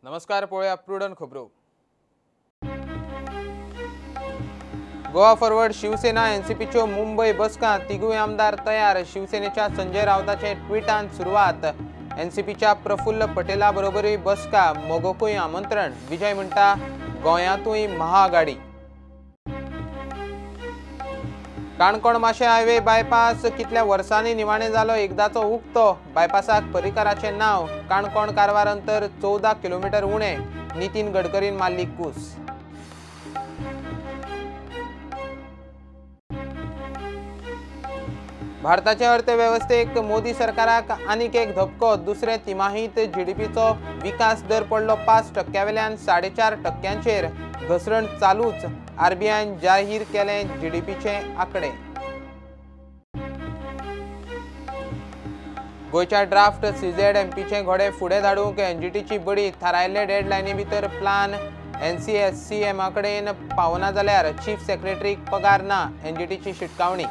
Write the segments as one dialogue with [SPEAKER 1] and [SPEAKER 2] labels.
[SPEAKER 1] नमस्कार, पळया प्रुडंट खबरो। गोवा फॉरवर्ड शिवसेना एनसीपीच्यो मुंबई बसका तिगूय आमदार तयार। शिवसेनेच्या संजय रावताचे ट्विटान सुरुवात। एनसीपीच्या प्रफुल्ल पटेला बरोबरूय बसका मोगोकूय आमंत्रण। विजय म्हणटा गोंयांतूय महाआघाडी। काणकोण माशे हायवे बायपास कितल्या वर्सांनी निवाणे जालो एकदाचो उक्तो। बायपासाक परिकाराचे नाव। काणकोण कारवार अंतर 14 किलोमीटर उणे। नितीन गडकरीन मारली कूस। भारताचे अर्थव्यवस्थेक मोदी सरकाराक आनीक एक धपको। दुसरे तिमाहीत जीडीपीचो विकास दर पडलो 5% वेल्यान 4.5%चेर। घसरण चालूच। आरबीआयन जाहीर केले जीडीपीचे आकडे। गोयच्या ड्राफ्ट सीझेड-एमपीचे घोडे फुडें धाडूंक एनजीटीची बडी। थारायल्ले डेडलायनी भितर प्लान एनसीएससीएमा कडेन पावना जाल्यार चीफ सेक्रेटरीक पगार ना। एनजीटीची शिटकावणी।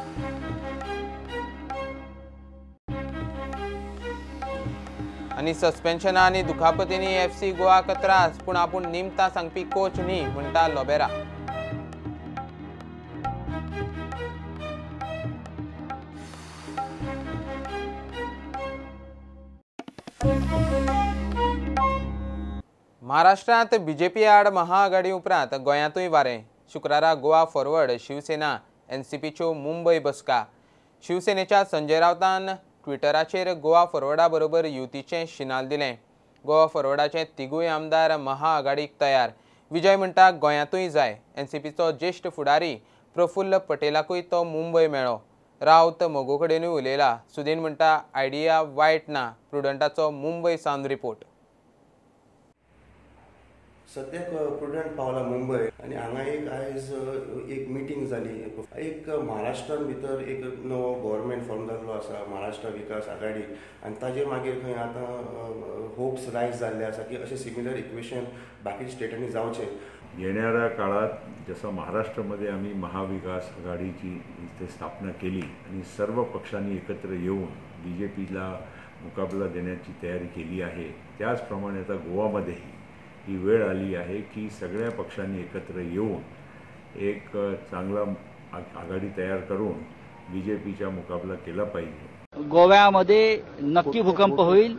[SPEAKER 1] आनी सस्पेन्शना आनी दुखापतींनी एफसी गोवाक त्रास। पूण आपूण निमता सांगपी कोच न्ही म्हणटा लोबेरा। महाराष्ट्रात बीजेपी आड महाआघाडी उपरांत गोंयांतूय वारें। शुक्रारा गोवा फॉरवर्ड शिवसेना एनसीपीच्यो मुंबय बसका। शिवसेनेच्या संजय रावतान ट्विटराचेर गोवा फॉरवर्डा बरोबर युतीचें शिनाल दिलें। गोवा फॉरवर्डाचे तिगूय आमदार महाआघाडीक तयार। विजय म्हणटा गोंयांतूय जाय। एनसीपीचो ज्येश्ठ फुडारी प्रफुल्ल पटेलाकूय तो मुंबय मेळ्ळो। रावत मोगो कडेनूय उलयला। सुदीन म्हणटा आयडिया वायट ना। प्रुडंटाचो मुंबय सावन रिपोर्ट।
[SPEAKER 2] सद्याक प्रुडंट पावला मुंबय आनी हांगा एक आयज एक मिटींग जाली। एक महाराष्ट्रान भितर एक नवो गव्हर्मेंट फॉर्म जाल्लो आसा, महाराष्ट्र विकास आघाडी, आनी ताजेर मागीर खंय आतां होप्स रायज जाल्ले आसा की अशें सिमिलर इक्वेशन बाकी स्टेटांनी जावचें।
[SPEAKER 3] येणाऱ्या काळात जसं महाराष्ट्रामध्ये आम्ही महाविकास आघाडीची स्थापना केली आणि सर्व पक्षांनी एकत्र येऊन बीजेपीला मुकाबला देण्याची तयारी केली आहे, त्याचप्रमाणे आता गोवामध्येही ही वेळ आली आहे की सगळ्या पक्षांनी एकत्र येऊन एक चांगला आघाडी तयार करून बीजेपीचा मुकाबला केला पाहिजे।
[SPEAKER 4] गोव्यामध्ये नक्की भूकंप होईल।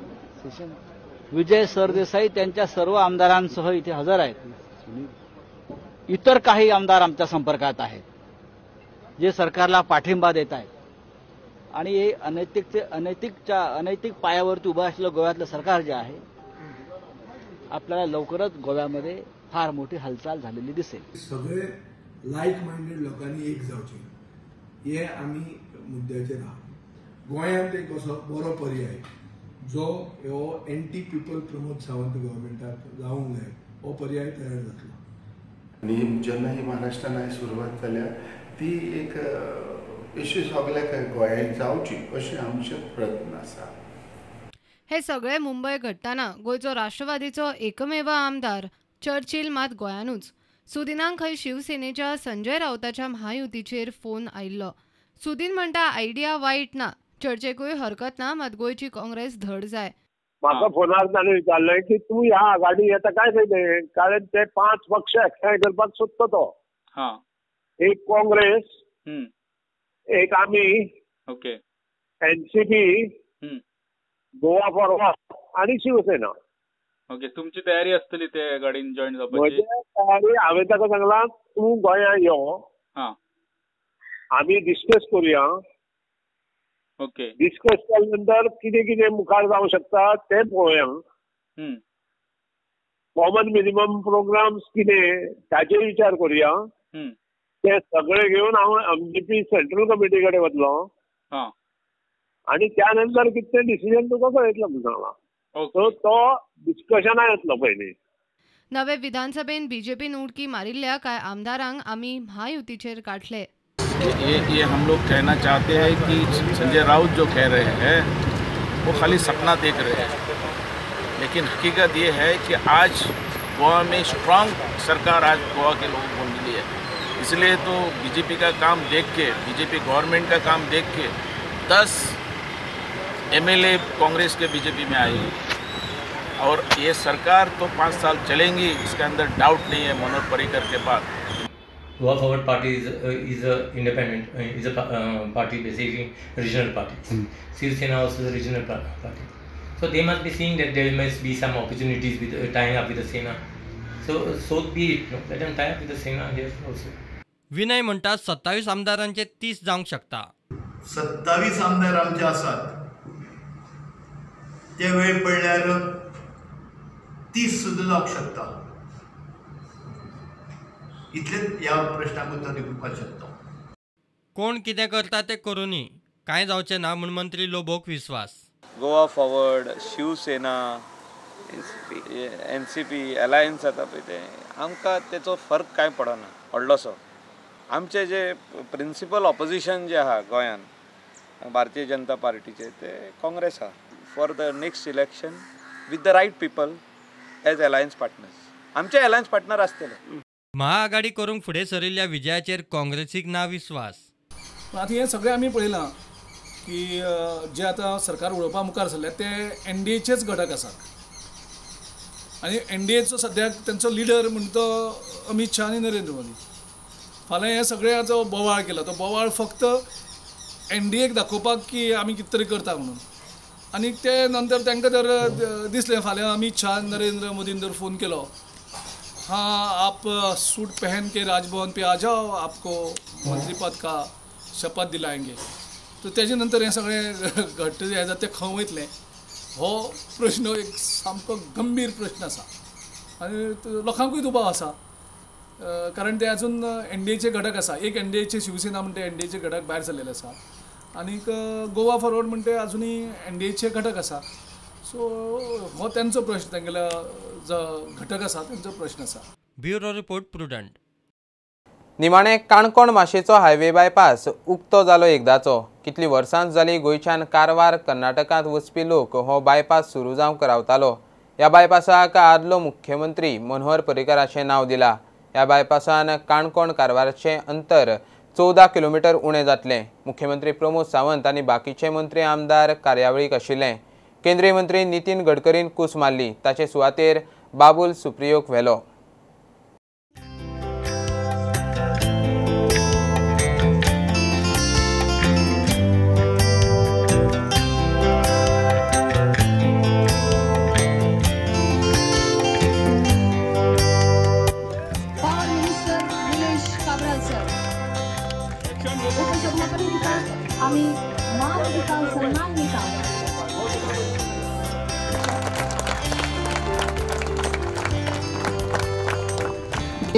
[SPEAKER 4] विजय सरदेसाई त्यांच्या सर्व आमदारांसह इथे हजर आहेत। इतर काही आमदार आमच्या संपर्कात आहेत जे सरकारला पाठिंबा देत आहेत आणि हे अनैतिक पायावरती उभं असलेलं गोव्यातलं सरकार जे आहे आपल्याला लवकरच गोव्यामध्ये फार मोठी हालचाल झालेली दिसेल।
[SPEAKER 5] सगळे लाईक माइंडेड लोकांनी एक जावचे हे आम्ही मुद्द्याचेर आहात। गोंयांत एक असो बरो पर्याय जो ह्यो एंटी पीपल प्रमोद सावंत गव्हर्मेंटाक जावंक जाय हो पर्याय तयार जातलो।
[SPEAKER 6] आणि जेन्ना ही महाराष्ट्रान सुरवात जाल्या ती एक इश्यू सगळ्याक गोंयांत जावची अशें आमचें प्रयत्न आसा।
[SPEAKER 7] हे सगळे मुंबय घडटाना गोयचो राष्ट्रवादीचो एकमेव आमदार चर्चिल मात गोंयानूच। सुदिनाक खंय शिवसेनेच्या संजय रावताच्या महायुतीचेर फोन आयिल्लो। सुदीन म्हणटा आयडिया वायट ना, चर्चेकूय हरकत ना, मात गोयची काँग्रेस धड जाय।
[SPEAKER 8] म्हाका फोनार ताणें विचारलें की तूं ह्या आघाडी येता काय खंय, कारण ते 5 पक्ष एकठांय करपाक सोदता तो। एक काँग्रेस, एक आमी, एनसीपी, गोवा फॉरवर्ड आणि शिवसेना।
[SPEAKER 9] ओके, तुमची तयारी असतली ते गाडीन जॉईन जावपाची?
[SPEAKER 8] तयारी हांवें ताका सांगलां तूं गोंयां यो, आमी डिस्कस करुया।
[SPEAKER 9] ओके,
[SPEAKER 8] डिस्कस केल्या नंतर कितें कितें मुखार जावंक शकता तें पळोवया। कॉमन मिनिमम प्रोग्राम्स कितें ताचेर विचार करुया। ते सगळे घेवन हांव एमजीपी सेंट्रल कमिटी कडेन वतलो आणि त्यानंतर कितें डिसिजन तुका कळयतलो म्हणून सांगलां। सो तो डिस्कशना येतलो पयलीं।
[SPEAKER 7] नवे विधानसभेन बीजेपीन उडकी मारिल्ल्या काय आमदारांक आमी महायुतीचेर काढले।
[SPEAKER 9] ये हम लोग कहना चाहते हैं कि संजय राउत जो कह रहे हैं वो खाली सपना देख रहे हैं, लेकिन हकीकत ये है कि आज गोवा में स्ट्रांग सरकार आज गोवा के लोगों को मिली है। इसलिए तो बीजेपी का काम देख के, बीजेपी गवर्नमेंट का काम देख के 10 एमएलए कांग्रेस के बीजेपी में आए। और ये सरकार तो 5 साल चलेंगी, इसके अंदर डाउट नहीं है मनोहर पर्रिकर के बाद।
[SPEAKER 10] Goa Forward Party is a independent, is a party, basically regional party. Shiv Sena also is a regional party. So they must be seeing that there must be some opportunities with tying up with the Sena. So be it. No? Let them tie up with the Sena here also.
[SPEAKER 11] Vinay म्हणतात 27 आमदारांचे 30 जावंक शकता.
[SPEAKER 12] 27 आमदार आमचे आसात ते वेळ पडल्यार 30 सुद्दां जावंक शकता. इतलेच ह्या प्रश्नाक उत्तर दिवपाक शकता.
[SPEAKER 11] कोण कितें करता ते करूनी कांय जावचें ना म्हूण मंत्री लोबोक विश्वास.
[SPEAKER 13] Goa forward, Shiv Sena, NCP alliance जाता पळय ते आमकां तेचो फरक कांय पडना व्हडलोसो. आमचे जे प्रिंसिपल ऑपोजिशन जे आहा गोंयान भारतीय जनता पार्टीचे ते काँग्रेस आहा. For the next election with the right people as alliance partners. आमचे अलायन्स पार्टनर आसतले.
[SPEAKER 11] महाआघाडी करूंक फुडें सरिल्ल्या विजयाचेर काँग्रेसीक ना विश्वास.
[SPEAKER 14] आतां हें सगळें आमी पळयलां की जे आतां सरकार उडोवपा मुखार सरले ते NDAचेच घटक आसात आनी NDAचो सद्याक तेंचो लिडर म्हणटा तो अमित शाह आनी नरेंद्र मोदी. फाल्यां हे सगळे जो बोवाळ केला तो बोवाळ फक्त NDAक दाखोवपाक की आमी कितें तरी करता म्हणून. आनी ते नंतर तांकां जर दिसलें फाल्यां अमित शाह नरेंद्र मोदीन जर फोन केलो, हाँ आप सूट पहन के राजभवन पे आ जाओ, आपको मंत्री पद का शपथ दिलाएंगे, तो तेजे नंतर हें सगळें घट्ट हें जाता तें खंय वयतलें हो प्रश्न एक सामको गंभीर प्रश्न आसा आनी लोकांकूय दुबाव आसा. कारण ते अजून NDAचे घटक आसा. एक NDAचे शिवसेना म्हणटा NDAचे घटक भायर सरलेले आसा आनीक गोवा फॉरवर्ड म्हणटा अजुनूय NDAचे घटक आसा. सो हो त्यांचो प्रश्न, तांगेलो जो घटक आसा त्यांचो प्रश्न आसा.
[SPEAKER 11] Bureau report prudent.
[SPEAKER 1] निमाणे काणकोण माशेचो हायवे बायपास उक्तो जालो एकदाचो. कितली वर्सां जाली गोंयच्यान कारवार कर्नाटकांत वचपी लोक हो बायपास सुरू जावंक रावतालो. ह्या बायपासाक आदलो मुख्यमंत्री मनोहर पर्रिकराचें नांव दिलां. ह्या बायपासान काणकोण कारवारचें अंतर 14 किलोमीटर उणें जातलें. मुख्यमंत्री प्रमोद सावंत आनी बाकीचे मंत्री आमदार कार्यावळीक आशिल्ले. केंद्रीय मंत्री नितीन गडकरीन कूस मारली. ताचे सुवातेर बाबूल सुप्रियोक व्हेलो.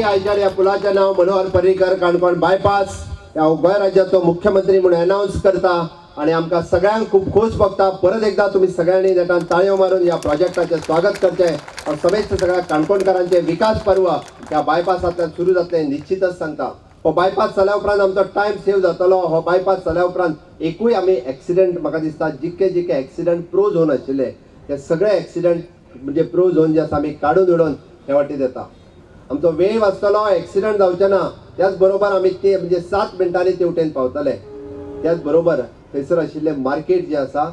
[SPEAKER 15] आयच्या ह्या पुलाचें नांव मनोहर पर्रिकर काणकोण बायपास ह्या गोंय राज्याचो मुख्यमंत्री म्हणून अनाउन्स करता आनी आमकां सगळ्यांक खूब खोस भोगता. परत एकदा तुमी सगळ्यांनी नेटान ताळयो मारून ह्या प्रोजेक्टाचें स्वागत करचें. समेस्त सगळ्या काणकोणकारांचे विकास पर्व ह्या बायपासांतल्यान सुरू जातलें निश्चितच सांगता. हो बायपास जाल्या उपरांत आमचो टायम सेव जातलो. हो बायपास जाल्या उपरांत एकूय आमी एक्सिडंट म्हाका दिसता जितके एक्सिडंट प्रो झोन आशिल्ले ते सगळे एक्सिडंट म्हणजे प्रो झोन जे आसा आमी काडून उडोवन हे वाटेन येता. आमचो वेळ वाचतलो, एक्सिडंट जावचे ना. त्याच बरोबर आमी ते म्हणजे 7 मिनटांनी तेवटेन पावतले. त्याच बरोबर थंयसर आशिल्ले मार्केट जे आसा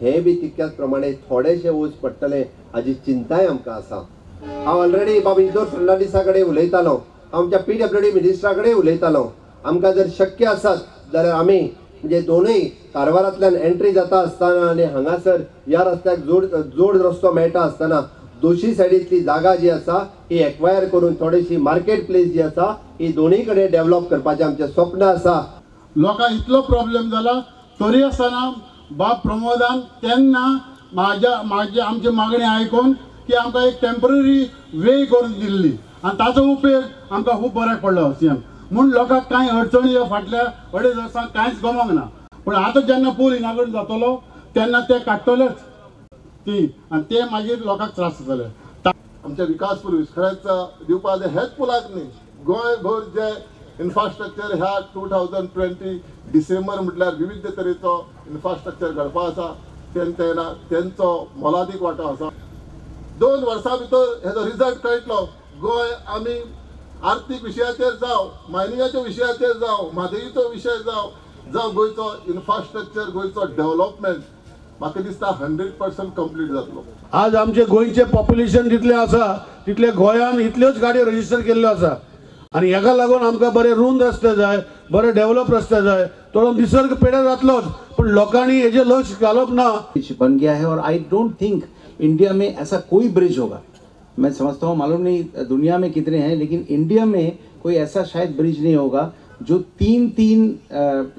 [SPEAKER 15] हे बी तितक्याच प्रमाणे थोडेशे वच पडटले हाजी चिंताय आमकां आसा. हांव ऑलरेडी बाबा इंदोर फर्नांडिसा कडेन उलयतालो, आमच्या PWD मिनिस्टरा कडेन उलयतालो. आमकां जर शक्य आसत जाल्यार आमी म्हणजे दोनूय कारवारांतल्यान एंट्री जाता आसतना आनी हांगासर ह्या रस्त्याक जोड रस्तो मेळटा आसतना दोशी सायडीतली जागा जी आसा ही एक्वायर करून थोडीशी मार्केट प्लेस जी आसा ही दोनूय कडेन डेव्हलप करपाचें आमचें स्वप्न आसा.
[SPEAKER 16] लोकांक इतलो प्रॉब्लेम जाला तरी आसतना बाब प्रमोदान तेन्ना आमची मागणी आयकून की आमकां एक टेम्पररी वे करून दिल्ली आनी ताचो उपेग आमकां खूब बऱ्याक पडलो CM म्हूण लोकांक कांय अडचणी फाटल्या 2.5 वर्सांक कांयच गमोंक ना. पूण आतां जेन्ना पूल इनागरेट जातलो तेन्ना ते काडटलेच ती आनी ते मागीर लोकांक त्रास जातले.
[SPEAKER 17] आमच्या विकास पुर्वीस खरेंच दिवपाक जाय हेच पुलाक न्ही गोंयभर जे इन्फ्रास्ट्रक्चर ह्या 2020 डिसेंबर म्हटल्यार विविध तरेचो इन्फ्रास्ट्रक्चर घडपा आसा तेंचो मोलादीक वांटो आसा. 2 वर्सां भितर हेजो रिजल्ट कळटलो. गोंय आमी आर्थीक विशयाचेर जावं, मायनिंगाच्या विशयाचेर जावं, म्हादईचो विशय जावं गोंयचो इन्फ्रास्ट्रक्चर गोंयचो डेव्हलपमेंट म्हाका दिसता 100% कंप्लीट जातलो.
[SPEAKER 16] आज आमचे गोंयचे पॉप्युलेशन जितले आसा तितले गोंयान इतल्योच गाडयो रजिस्टर केल्ल्यो आसा आनी हेका लागून आमकां बरे रुंद रस्ते जाय, बरे डेव्हलप रस्ते जाय. थोडो निसर्ग पेडे जातलोच पण लोकांनी हेजे लक्ष घालप ना.
[SPEAKER 18] बन गया है और आई डोंट थिंक इंडिया में ऐसा कोई ब्रिज होगा. मैं समझता हूँ, मालूम नहीं दुनिया में कितने हैं, लेकिन इंडिया में कोई ऐसा शायद ब्रिज नहीं होगा जो तीन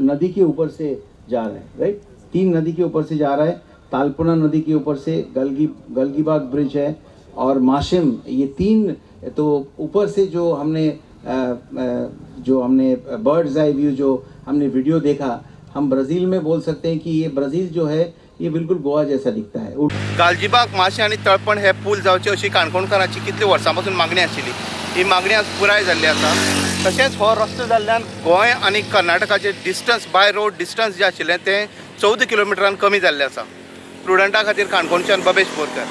[SPEAKER 18] नदी के ऊपर से जा रहे हैं. राइट, 3 नदी के ऊपर से जा रहा है. तालपुना नदी के ऊपर से गलगीबाग ब्रिज है और माशिम, ये 3 तो ऊपर से जो हमने बर्ड्स आई व्यू जो हमने वीडियो देखा, हम ब्राज़ील में बोल सकते हैं कि ये ब्राज़ील जो है ये बिल्कुल गोवा जैसा दिखता है.
[SPEAKER 6] गालजीबाग, माशें आनी तळपण हे पूल जावचे अशी काणकोणकारांची कितले वर्सां पासून मागणी आशिल्ली. ही मागणी आज पुराय जाल्ली आसा. तशेंच हो रस्तो जाल्ल्यान गोंय आनी कर्नाटकाचे डिस्टन्स बाय रोड डिस्टन्स जे आशिल्लें तें 14 किलोमिटरान कमी जाल्लें आसा. प्रुडंटा खातीर काणकोणच्यान बबेश बोरकर.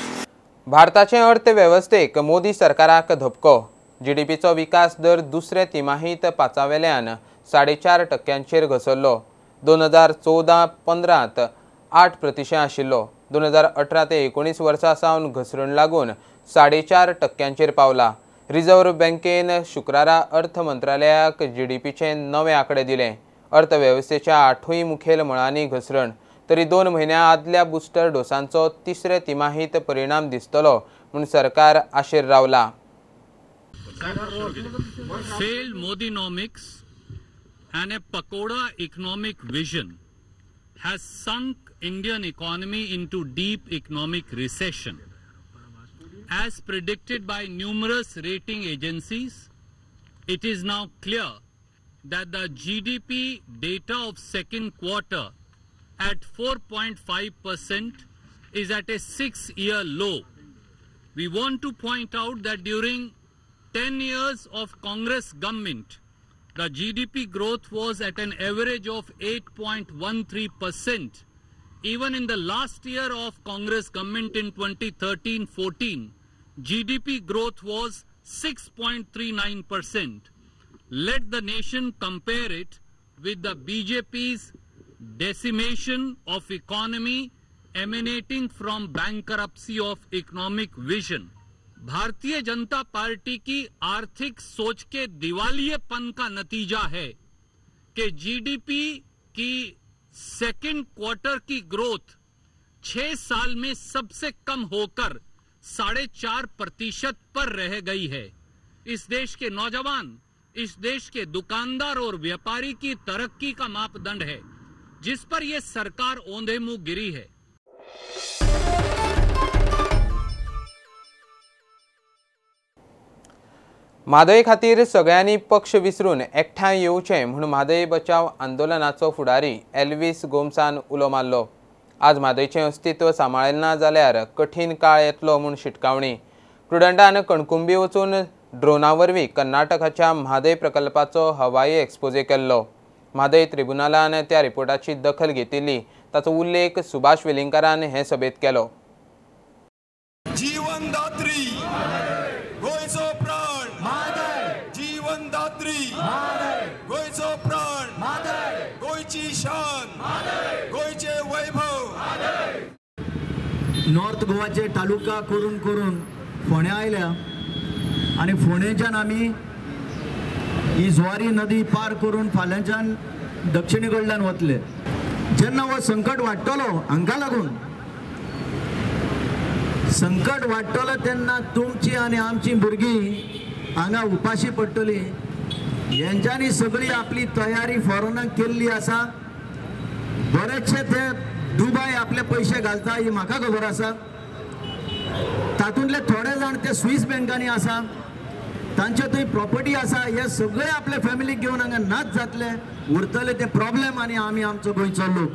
[SPEAKER 1] भारताचे अर्थवेवस्थेक मोदी सरकाराक धपको. जीडीपीचो विकास दर दुसरे तिमाहीत 5वेल्यान 4.5% घसरलो. 2014-15 8% आशिल्लो. 2018 ते 19 वर्सां सावन घसरण लागून 4.5% पावला. रिझर्व्ह बँकेन शुक्रारा अर्थ मंत्रालयाक जीडीपीचे नवे आंकडे दिले. अर्थवेवस्थेच्या 8 मुखेल मळांनी घसरण. तरी 2 म्हयन्या आदल्या बुस्टर डोसांचो तिसरे तिमाहीत परिणाम दिसतलो म्हूण सरकार आशेर रावला.
[SPEAKER 19] Failed Modinomics and a pakoda economic vision has sunk Indian economy into deep economic recession. As predicted by numerous rating agencies, it is now clear that the GDP data of second quarter at 4.5% is at a 6-year low. We want to point out that during 10 years of Congress government, the GDP growth was at an average of 8.13%. Even in the last year of Congress government in 2013-14, GDP growth was 6.39%. Let the nation compare it with the BJP's decimation of economy emanating from bankruptcy of economic vision. Bharatiya Janata party की आर्थिक सोच के दिवालियेपन का नतीजा है कि GDP की second quarter की ग्रोथ 6 साल में सबसे कम होकर 4.5% पर रह गई है. इस देश के नौजवान, इस देश के दुकानदार और व्यापारी की तरक्की का मापदंड है जिस पर यह सरकार औंधे मुंह गिरी है.
[SPEAKER 1] म्हादय खातीर सगळ्यांनी पक्ष विसरून एकठांय येवचें म्हूण म्हादय बचाव आंदोलनाचो फुडारी एल्विस गोमसान उलो मारलो. आज म्हादयचें अस्तित्व सांबाळिल्लें ना जाल्यार कठीण काळ येतलो म्हूण शिटकावणी. प्रुडंटान कणकुंबी वचून ड्रोना वरवीं कर्नाटकाच्या म्हादय प्रकल्पाचो हवाई एक्सपोजे केल्लो. म्हादय ट्रिब्युनलान त्या रिपोर्टाची दखल घेतिल्ली. ताचो उल्लेख सुभाष वेलिंगकारान हे सभेत केलो.
[SPEAKER 20] जीवनदात्री गोयचो प्राण म्हादय, जीवनदात्री गोयचो प्राण म्हादय, गोयची शान म्हादय, गोयचे वैभव.
[SPEAKER 21] नॉर्थ गोवाचे तालुका करून करून फोंड्या आयल्या आणि फोंडेच्यान आमी ही ज्वारी नदी पार करून फाल्यांच्यान दक्षिणे कडल्यान वतले. जेन्ना हो संकट वाडटलो हांकां लागून संकट वाडटलो तेन्ना तुमची आनी आमची भुरगीं हांगा उपाशी पडटली. हेंच्यांनी सगळी आपली तयारी फॉरेनाक केल्ली आसा. बरेचशे ते दुबय आपले पयशे घालता ही म्हाका खबर आसा. तातूंतले थोडे जाण ते स्विस बँकांनी आसा, तांचे थंय प्रॉपर्टी आसा. हे सगळे आपले फॅमिलीक घेवन हांगा नाच जातले. उरतले ते प्रॉब्लेम आनी आमी आमचो गोंयचो लोक.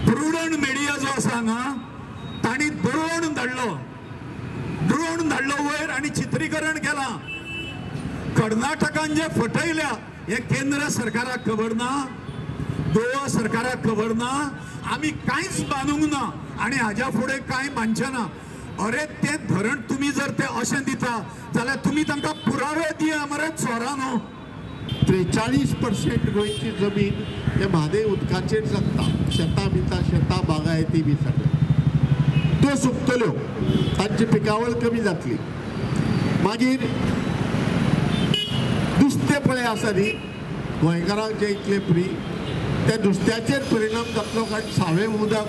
[SPEAKER 20] प्रुडंट मिडिया जो आसा हांगा तांणी ड्रोन धाडलो वयर आनी चित्रीकरण केलां. कर्नाटकान जे फटयल्या हे केंद्र सरकाराक खबर ना, गोवा सरकाराक खबर ना. आमी कांयच बांदूंक ना आनी हाज्या फुडें कांय बांदचे ना. अरे ते धरण तुम्ही जर ते अशें दिता जाल्यार तुम्ही तांकां पुरावे दिया मरे चोरांनो.
[SPEAKER 17] 43% गोंयची जमीन हे म्हादय उदकाचेर जगता, शेतां बागायती बी सगळे त्यो सुकतल्यो, तांची पिकावळ कमी जातली. मागीर नुस्तें पळय आसा न्ही गोंयकारांक जे इतले फ्री, त्या नुस्त्याचेर परिणाम जातलो, कारण सावें उदक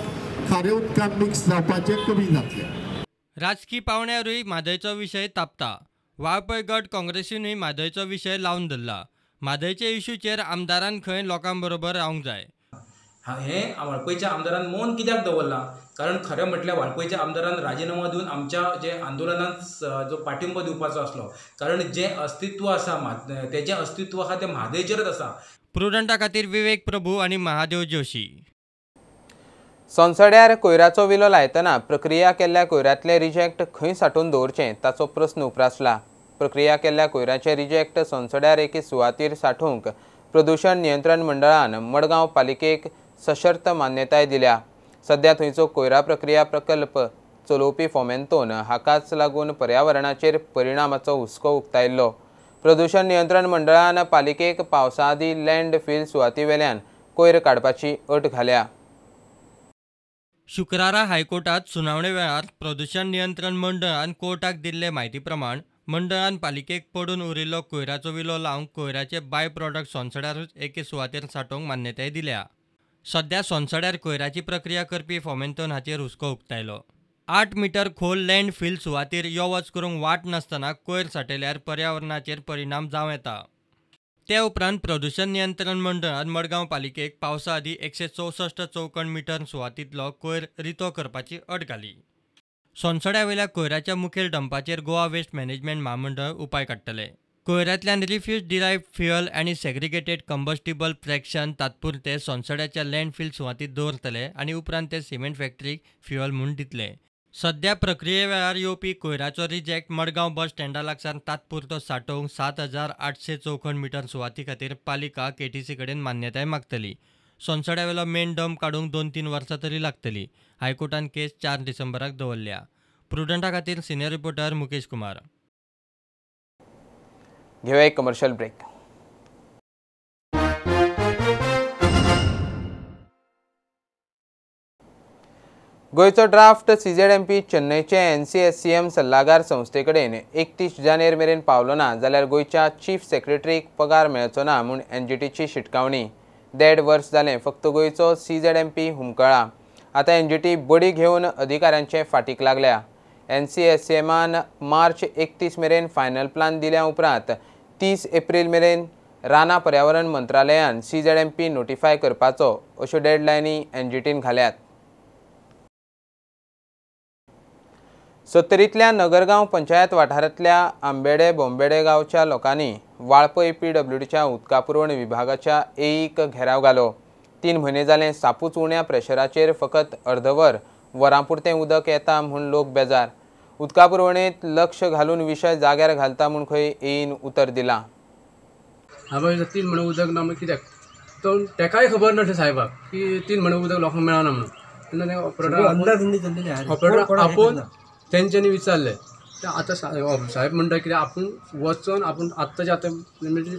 [SPEAKER 17] खारें उदकांत मिक्स जावपाचें कमी जातलें.
[SPEAKER 11] राजकीय पावण्यारूय म्हादयचो विशय तापता. वाळपय गट काँग्रेसीनूय म्हादयचो विशय लावन धरला. म्हादयच्या इश्यूचेर आमदारान खंय लोकां बरोबर रावंक जाय.
[SPEAKER 2] हे वाळपयच्या आमदारान मौन कित्याक दवरला? कारण खरें म्हटल्यार वाळपयच्या आमदारान राजिनामा दिवन आमच्या जे आंदोलनात जो पाठिंबो दिवपाचो आसलो, कारण जे अस्तित्व आसा तेजें अस्तित्व आसा तें म्हादयचेरच आसा.
[SPEAKER 11] प्रुडंटा खातीर विवेक प्रभू आनी महादेव जोशी.
[SPEAKER 1] संसड्यार कोयराचो विलो लायतना प्रक्रिया केल्ल्या कोयरांतले रिजेक्ट खंय सांठोवन दवरचें ताचो प्रस्न उप्रासला. प्रक्रिया केल्ल्या कोयराचे रिजेक्ट संसड्यार एके सुवातेर सांठोवंक प्रदूषण नियंत्रण मंडळान मडगांव पालिकेक सशर्त मान्यताय दिल्या. सध्या थंयचो कोयरा प्रक्रिया प्रकल्प चलोवपी फोमेंतोन हाकाच लागून पर्यावरणाचेर परिणामाचो हुस्को उक्तायल्लो. प्रदूषण नियंत्रण मंडळान पालिकेक पावसा आदी लँड फील सुवाती वेल्यान कोयर काडपाची अट घाल्या.
[SPEAKER 11] शुक्रारा हायकोर्टात सुनावणे वेळार प्रदूषण नियंत्रण मंडळान कोर्टाक दिल्ले म्हायती प्रमाण मंडळान पालिकेक पडून उरिल्लो कोयराचो विलो लावंक कोयराचे बाय प्रॉडक्ट सोंसड्यारूच एके सुवातेर सांठोवंक मान्यताय दिल्या. सध्या सोंसड्यार कोयराची प्रक्रिया करपी फोमेंतोन हाचेर हुस्को उक्तायलो. 8 मीटर खोल लँड फील सुवातेर यो वच करूंक वाट नासतना कोयर सांठयल्यार पर्यावरणाचेर परिणाम जावं येता. ते उपरांत प्रदूषण नियंत्रण मंडळान मडगांव पालिकेक पावसा आदी 164 चौकण मीटर सुवातींतलो कोयर रितो करपाची अट घाली. सोंसड्या वयल्या कोयराच्या मुखेल डंपाचेर गोवा वेस्ट मॅनेजमेंट महामंडळ उपाय काडटले. कोयरांतल्यान रिफ्यूज डिरायव्ड फ्युअल आनी सेग्रिगेटेड कंबस्टिबल फ्रॅक्शन तात्पुरते सोंसड्याच्या लँडफील सुवातीत दवरतले आनी उपरांत ते सिमेंट फॅक्टरीक फ्युअल म्हूण दितले. सध्या प्रक्रिये वेळार येवपी कोयराचो रिजेक्ट मडगांव बस स्टँडा लागसार तात्पुरतो सांठोवंक 7,800 चौखण मीटर सुवाती खातीर पालिका केटीसी कडेन मान्यताय मागतली. सोंसड्या वेलो मेन डंप काडूंक 2-3 वर्सां तरी लागतली. हायकोर्टान केस 4 डिसेंबराक दवरल्या. प्रुडंटा खातीर सिनियर रिपोर्टर मुकेश कुमार.
[SPEAKER 1] घेऊया एक कमर्शियल ब्रेक. गोयचो ड्राफ्ट CZMP चेन्नईचे NCSCM सल्लागार संस्थे कडेन 31 जानेर मेरेन पावलो ना जाल्यार गोयच्या चीफ सेक्रेटरीक पगार मेळचो ना म्हूण NGTची शिटकावणी. 1.5 वर्स जालें फक्त गोयचो CZMP हुमकळा. आतां NGT बडी घेवन अधिकाऱ्यांचे फाटीक लागल्या. NCSCMान मार्च 31 मेरेन फायनल प्लान दिल्या उपरांत 30 एप्रील मेरेन राना पर्यावरण मंत्रालयान CZMP नोटिफाय करपाचो अश्यो डेडलायनी NGTन घाल्यात. सत्तरींतल्या नगरगांव पंचायत वाठारांतल्या आंबेडे बोंबेडे गांवच्या लोकांनी वाळपय PWDच्या उदका पुरवण विभागाच्या AEक घेराव घालो. 3 म्हयने जाले सापूच उण्या प्रेशराचेर फकत अर्दवर वरांपुरतें उदक येता म्हूण लोक बेजार. उदका पुरवणेंत लक्ष घालून विशय जाग्यार घालता म्हूण खंय AEन उतर दिलां.
[SPEAKER 22] 3 म्हयने उदक ना कित्याक तो तेकाय खबर ना साहेबाक की 3 म्हयने उदक लोकांक मेळना म्हणून. ऑपरेटर आपूण तेंच्यांनी विचारले आतां साहेब म्हणटा कित्याक आपूण वचून आपूण आत्ताच्या आतां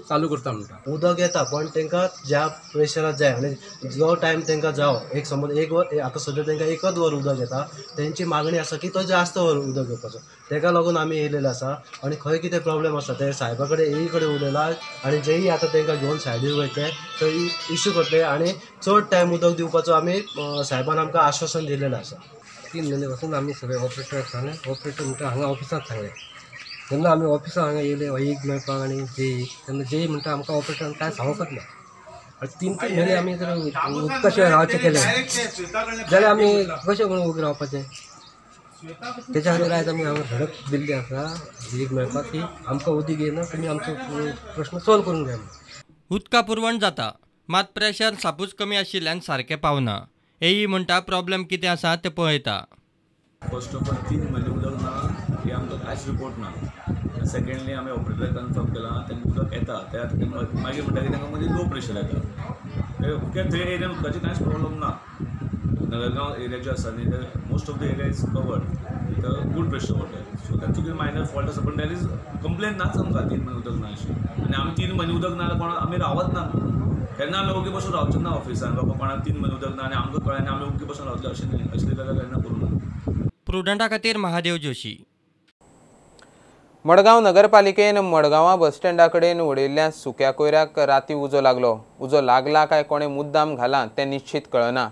[SPEAKER 22] चालू करता म्हणटा.
[SPEAKER 23] उदक येता पण तांकां ज्या प्रेशरात जाय आनी जो टायम तांकां जावो एक समज 1 वर आतां सद्या तांकां 1च वर उदक येता. तेंची मागणी आसा की तो जास्त वर उदक येवपाचो. ताका लागून आमी येयलेले आसा आनी खंय कितें प्रॉब्लेम आसा ते साहेबा कडेन AE कडेन उलयला आनी जेई आतां तांकां घेवन सायडीर वयतले थंय इश्यू करतले आनी चड टायम उदक दिवपाचो आमी साहेबान आमकां आश्वासन दिलेलें आसा. 3 म्हयने पासून आमी सगळे ऑपरेटर सांगले ऑपरेटर म्हणटा हांगा ऑफिसांत सांगले. जेन्ना आमी ऑफिसांत हांगा येयले AEक मेळपाक आनी जेई तेन्ना जेई म्हणटा आमकां ऑपरेटरान कांय सांगूंकच ना. 3 म्हयने आमी जर उदका शिवाय रावचें केलें जाल्यार आमी कशें करून उबें रावपाचें. तेच्या खातीर आयज आमी हांगा धडक दिल्ली आसा जेईक मेळपाक की आमकां उदीक येना तुमी आमचो प्रश्न सॉल्व करून घ्या.
[SPEAKER 11] उदका पुरवण जाता मात प्रेशर सापूच कमी आशिल्ल्यान सारकें पावना. AE म्हणटा प्रॉब्लेम कितें आसा तें पळयता.
[SPEAKER 24] फर्स्ट ऑफ ऑल 3 म्हयने उदक ना की आमकां कांयच रिपोर्ट ना. सेकेंडली आमी ऑपरेटर कन्फर्म केलां तेन्ना उदक येता त्या मागीर म्हणटा की तांकां मदीं लो प्रेशर येता. कित्याक थंय एरियान उदकाची कांयच प्रॉब्लेम ना. नगरगांव एरिया जो आसा न्ही most of the area is covered. तिथं गूड प्रेशर पडटलें. सो तांचो कितें मायनर फॉल्ट आसा पण दॅट इज कंप्लेन नाच आमकां 3 म्हयने उदक ना अशी. आनी आमी 3 म्हयने उदक ना कोणा आमी रावत ना. केन्ना आमी ओगी बसून रावचे ना ऑफिसान बाबा कोणाक 3 म्हयने उदक ना आनी आमकां कळ्ळें आनी आमी ओगी बसून रावतले अशें न्ही. अशें जाल्यार केन्ना करूं ना.
[SPEAKER 11] प्रुडंटा खातीर महादेव जोशी.
[SPEAKER 1] मडगांव नगरपालिकेन मडगांवां बस स्टँडा कडेन उडयल्ल्या सुक्या कोयऱ्याक राती उजो लागलो. उजो लागला काय कोणे मुद्दाम घाला तें निश्चित कळना.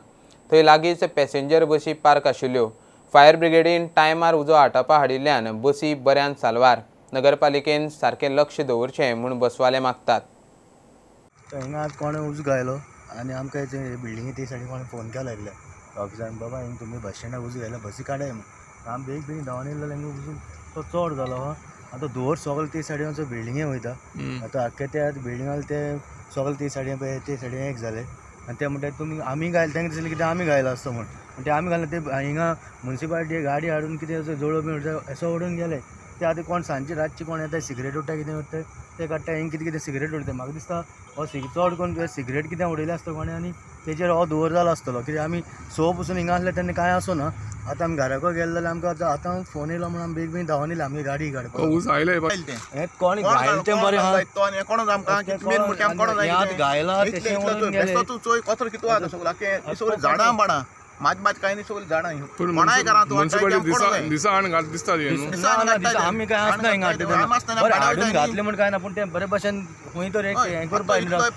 [SPEAKER 1] थंय लागींच पॅसेंजर बसी पार्क आशिल्ल्यो. फायर ब्रिगेडीन टायमार उजो आटोवपा हाडिल्ल्यान बसी बऱ्यान साल्वार. नगरपालिकेन सारकें लक्ष दवरचें म्हूण बसवाले मागतात.
[SPEAKER 3] हिंगा आज कोणें उजो गायलो आनी आमकां बिल्डिंगे ते सायडीन कोणें फोन केलो लागले ऑफिसान बाबा हिंगा तुमी बस स्टँडाक उजो घायला बसी काडाय म्हूण. आमी बेग बेगीन धांवन येयलो जाल्यार उजो तो चड जालो. आतां धुंवर सगळें ते सायडीन वचून बिल्डिंगे वयता. आतां आख्खे त्या बिल्डिंगाल ते सगळें ते सायडीन पळय ते सायडीन एक जाले आनी ते म्हणटा तुमी आमी गायले तेंका दिसलें कितें आमी गायलो आसता म्हूण. ते आमी घालना ते हिंगा म्युन्सिपालिटी गाडी हाडून कितें जोडो बी असो ओडून गेले. ते आतां कोण सांजची रातची कोण येता सिगरेट उडटा कितें उरता ते काडटा हिंगा कितें कितें सिगरेट उडटा. म्हाका दिसता हो चड करून सिगरेट कितें उडयलें आसता कोणें आनी तेजेर हो धुंवर जालो आसतलो. कित्याक आमी स पसून हिंगा आसले तेन्ना कांय आसना. आतां आमी घराको गेले जाल्यार आमकां आतां फोन येयलो म्हणून आमी बेग बेगीन धांवन येयले आमगे गाडी काडपाक. हें कोण घायल तें बरें आहा
[SPEAKER 6] कोण आमकां मेन मुख्य कोण
[SPEAKER 3] घायला तेशें ओडून गेले.
[SPEAKER 6] चोय कचरो कितलो आसा सगळ्याक सगळीं झाडां बाडां मात कांय न्ही सगळीं झाडां कोणाय घरां दिसता
[SPEAKER 3] आमी कांय आसना हिंगा हाडून घातले म्हूण कांय ना पूण तें बरे भशेन खंय तर हें करपाक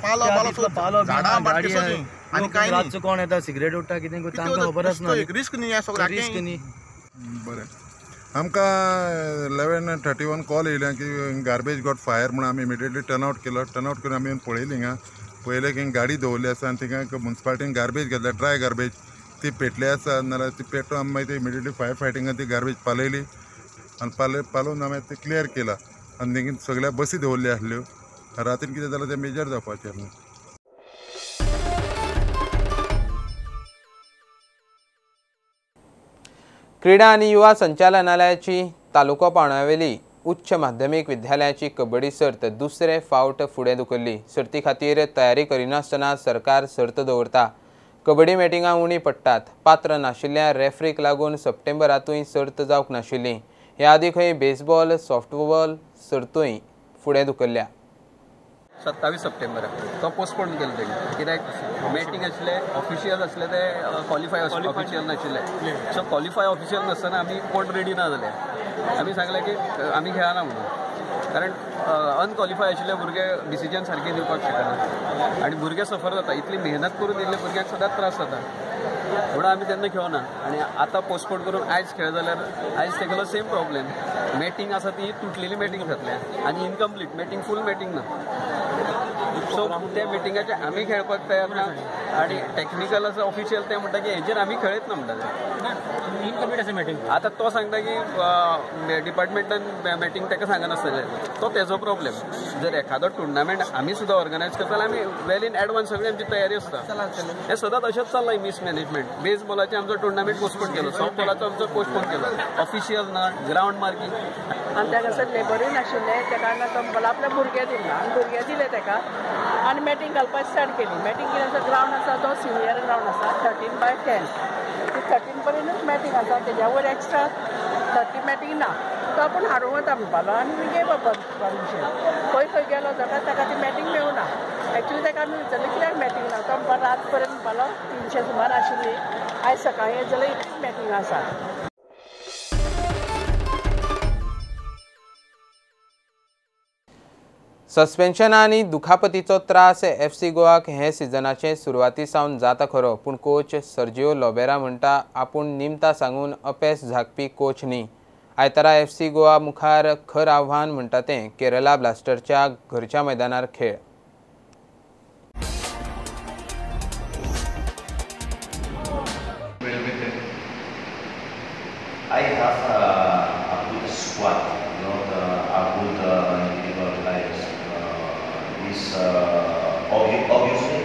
[SPEAKER 3] पालो गाडी आनी कांय रातचो कोण येता सिगरेट उडटा कितें करता आमकां खबर आसना.
[SPEAKER 6] रिस्क न्ही सगळ्याक
[SPEAKER 3] रिस्क न्ही.
[SPEAKER 4] बरें आमकां 11:31 कॉल येयल्या की गार्बेज गॉट फायर म्हणून आमी इमिडिएटली टर्नआउट केलो. टर्नआउट करून आमी पळयली हिंगा पळयलें की गाडी दवरली आसा आनी थिंगा म्युन्सिपालिटीन गार्बेज घेतल्या ड्राय गार्बेज ती पेटली आसा नाल्यार ती पेटोवन आमी मागीर इमिडिएटली फायर फायटिंगान ती गार्बेज पालयली आनी पालोवन आमी ती क्लियर केला. आनी थिंग सगळ्या बसी दवरल्यो आसल्यो. रातीन कितें जालें तें मेजर जावपाचें आसलें.
[SPEAKER 1] क्रीडा आनी युवा संचालनालयाची तालुको पावंड्यावेली उच्च माध्यमीक विद्यालयाची कबड्डी सर्त दुसरे फावट फुडें धुकल्ली. सर्ती खातीर तयारी करिनासतना सरकार सर्त दवरता. कबड्डी मॅटिंगां उणी पडटात. पात्र नाशिल्ल्या रेफ्रीक लागून सप्टेंबरांतूय सर्त जावंक नाशिल्ली. ह्या आदी खंय बेसबॉल सॉफ्टबॉल सर्तूय फुडें धुकल्ल्या.
[SPEAKER 5] 27 सप्टेंबर तो पोस्टपोन केलो तेणी कित्याक मॅटींग आसलें ऑफिशियल आसलें ते क्वॉलिफाय ऑफिशियल नाशिल्लें. सो क्वॉलिफाय ऑफिशियल नासतना आमी कोण रेडी ना जाले. आमी सांगलें की आमी खेळना म्हणून कारण अनक्वॉलिफाय आशिल्ले भुरगे डिसिजन सारके दिवपाक शकना आनी भुरगे सफर जाता. इतली मेहनत करून दिल्ले भुरग्यांक सदांच त्रास जाता म्हणून आमी तेन्ना खेळना आनी आतां पोस्टपोन करून आयज खेळ जाल्यार आयज तेगेलो सेम प्रॉब्लेम. मॅटींग आसा ती तुटलेली मॅटींग जातलें आनी इनकम्प्लीट मॅटींग फूल मॅटींग ना. सो त्या मिटिंगाचे आमी खेळपाक तयार ना आनी टॅक्निकल आसा ऑफिशियल ते म्हणटा की हेजेर आमी खेळयत ना म्हणटा. इनकम्प्लीट आसा मॅटींग. आतां तो सांगता की डिपार्टमेंटान मॅटींग ताका सांगनासतलें तो तेजो प्रॉब्लेम. जर एखादो टुर्नामेंट आमी सुद्दां ऑर्गनायज करता जाल्यार आमी वेल इन एडवान्स सगळी आमची तयारी आसता. हें सदांच अशेंच चल्लां मिसमॅनेजमेंट. बेसबॉलाचें आमचो टुर्नामेंट पोस्टपोन केलो. सॉफ्टबॉलाचो आमचो पोस्टपोन केलो. ऑफिशियल ना ग्रावंड मार्किंग
[SPEAKER 8] आनी ताका सर लेबरूय नाशिल्लें त्या कारणान तो मला आपल्या भुरगे दिना आनी भुरगे दिले ताका आनी मॅटींग घालपाक स्टार्ट केली. मॅटींग कितें आसा ग्रावंड आसा तो सिनियर ग्रावंड आसा 13/10 ती 13 पर्यंतूच मॅटींग आसा तेज्या वयर एक्स्ट्रा 30 मॅटींग ना. तो आपूण हाडूंक वता म्हणपालो आनी वी गेव अप परमिशन. खंय खंय गेलो जाल्यार ताका ती मॅटींग मेळूना. एक्चुली ताका आमी विचारलें कित्याक मॅटींग ना. तो म्हणपालो रात पर्यंत म्हणपालो 300 सुमार आशिल्ली आयज सकाळीं येत जाल्यार इतलीच मॅटींग आसा.
[SPEAKER 1] सस्पेन्शन आनी दुखापतीचो त्रास FC गोवाक हे सिजनाचे सुरवाती सावन जाता खरो पूण कोच सर्जिओ लोबेरा म्हणटा आपूण निमता सांगून अपेस झाकपी कोच न्ही. आयतारा FC गोवा मुखार खर आव्हान म्हणटा तें केरला ब्लास्टर्सच्या घरच्या मैदानार खेळ.
[SPEAKER 25] Obviously,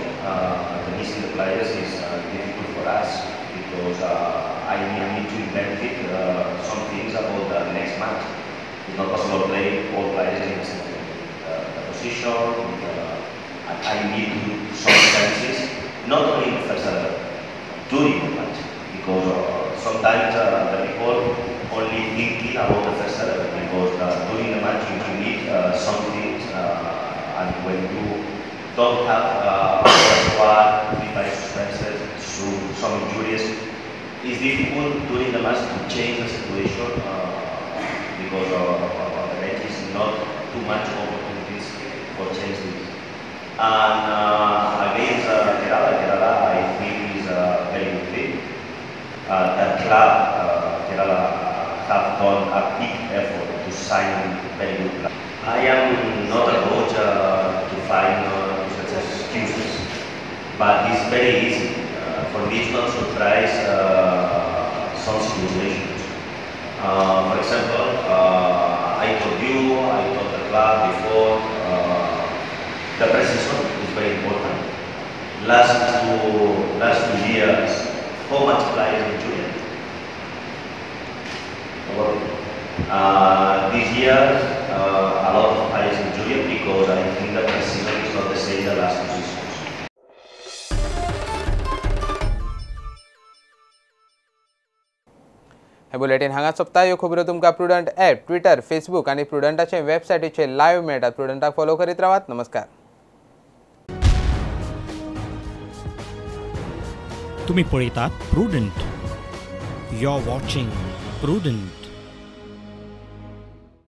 [SPEAKER 25] the missing the players is difficult for us because I need to benefit some things about the next match. It's not possible to play all players in the position. I need some chances, not only in the first during the match, because sometimes the people only deep in about the first 11 because during the match you need some things and when you don't have a squad by suspenses, some injuries, it's difficult during the match to change the situation because the bench is not too much opportunities for change this. And against Kerala, I think is a very good thing. The club, Kerala, have done a big effort to sign very good players. I am not a coach to find such excuses, but it's very easy. For me, it's not surprise some situations. For example, I told the club before, the pre-season is very important. Last two years, how much players injured? This year, a lot of players injured because I think the pre-season is not the same the last 2 seasons.
[SPEAKER 1] हे bulletin हांगा सोंपता. ह्यो खबरो तुमकां prudent app, Twitter, Facebook आनी प्रुडंटाचे वेबसायटीचेर live मेळटात. प्रुडंटाक follow करीत रावात. नमस्कार.
[SPEAKER 7] तुम्ही पळयतात Prudent. You are watching prudent.